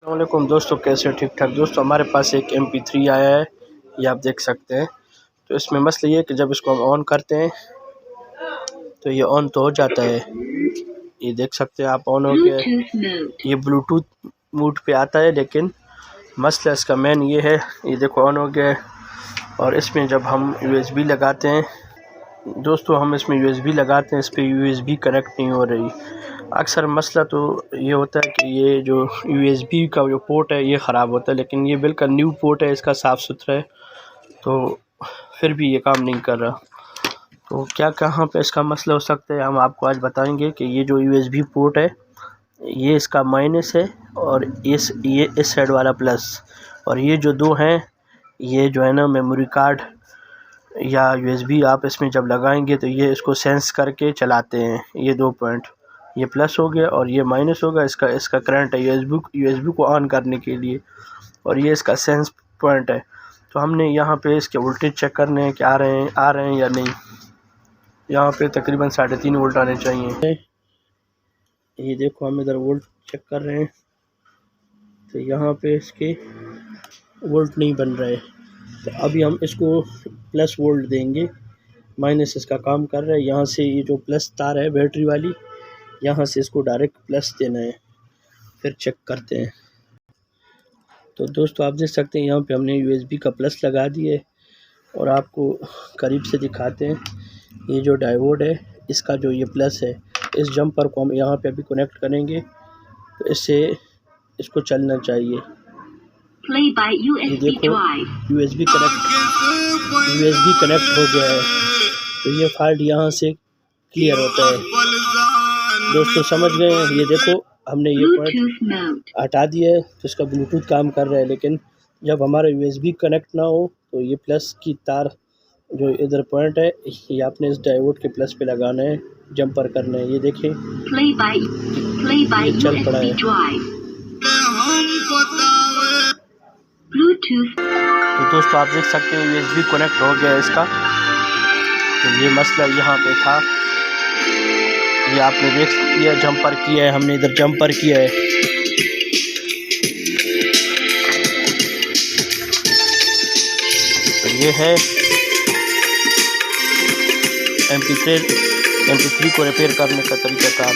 वालेकुम दोस्तों, कैसे हो? ठीक ठाक दोस्तों। हमारे पास एक MP3 आया है, ये आप देख सकते हैं। तो इसमें मसला ये है कि जब इसको हम ऑन करते हैं तो ये ऑन तो हो जाता है, ये देख सकते हैं आप ऑन हो गया, ये ब्लूटूथ मोड पे आता है। लेकिन मसला इसका मेन ये है, ये देखो ऑन हो गया है। और इसमें जब हम USB लगाते हैं दोस्तों, हम इसमें USB लगाते हैं, इस पर USB कनेक्ट नहीं हो रही। अक्सर मसला तो ये होता है कि ये जो USB का जो पोर्ट है ये ख़राब होता है, लेकिन ये बिल्कुल न्यू पोर्ट है, इसका साफ़ सुथरा है, तो फिर भी ये काम नहीं कर रहा। तो क्या कहाँ पे इसका मसला हो सकता है, हम आपको आज बताएंगे कि ये जो USB पोर्ट है ये इसका माइनस है, और ये इस साइड वाला प्लस, और ये जो दो हैं ये जो है ना मेमोरी कार्ड या USB आप इसमें जब लगाएंगे तो ये इसको सेंस करके चलाते हैं। ये 2 पॉइंट, ये प्लस हो गया और ये माइनस होगा। इसका करंट है USB को ऑन करने के लिए, और ये इसका सेंस पॉइंट है। तो हमने यहाँ पे इसके वोल्टेज चेक करने हैं कि आ रहे हैं या नहीं। यहाँ पे तकरीबन 3.5 वोल्ट आने चाहिए। ये देखो हम इधर वोल्ट चेक कर रहे हैं, तो यहाँ पे इसके वोल्ट नहीं बन रहे। तो अभी हम इसको प्लस वोल्ट देंगे, माइनस इसका काम कर रहा है। यहाँ से ये जो प्लस तार है बैटरी वाली, यहाँ से इसको डायरेक्ट प्लस देना है, फिर चेक करते हैं। तो दोस्तों आप देख सकते हैं यहाँ पे हमने USB का प्लस लगा दिया है, और आपको करीब से दिखाते हैं। ये जो डायोड है इसका जो ये प्लस है, इस जंपर को हम यहाँ पे अभी कनेक्ट करेंगे, तो इससे इसको चलना चाहिए। ये देखो USB कनेक्ट हो गया है, तो ये फॉल्ट यहाँ से क्लियर होता है। दोस्तों समझ गए हैं? ये देखो हमने ये पॉइंट हटा दिया है, तो इसका ब्लूटूथ काम कर रहा है। लेकिन जब हमारा USB कनेक्ट ना हो तो ये प्लस की तार जो इधर पॉइंट है, ये आपने इस डायोड के प्लस पे लगाना है, जंपर करना है। ये देखें ये चल पड़ा है। तो दोस्तों आप देख सकते हैं USB कनेक्ट हो गया है इसका। तो ये मसला यहाँ पे था, ये आपने देख लिया, जंपर किया है हमने, इधर जंपर किया है। तो ये है MP3 को रिपेयर करने का तरीकाकार।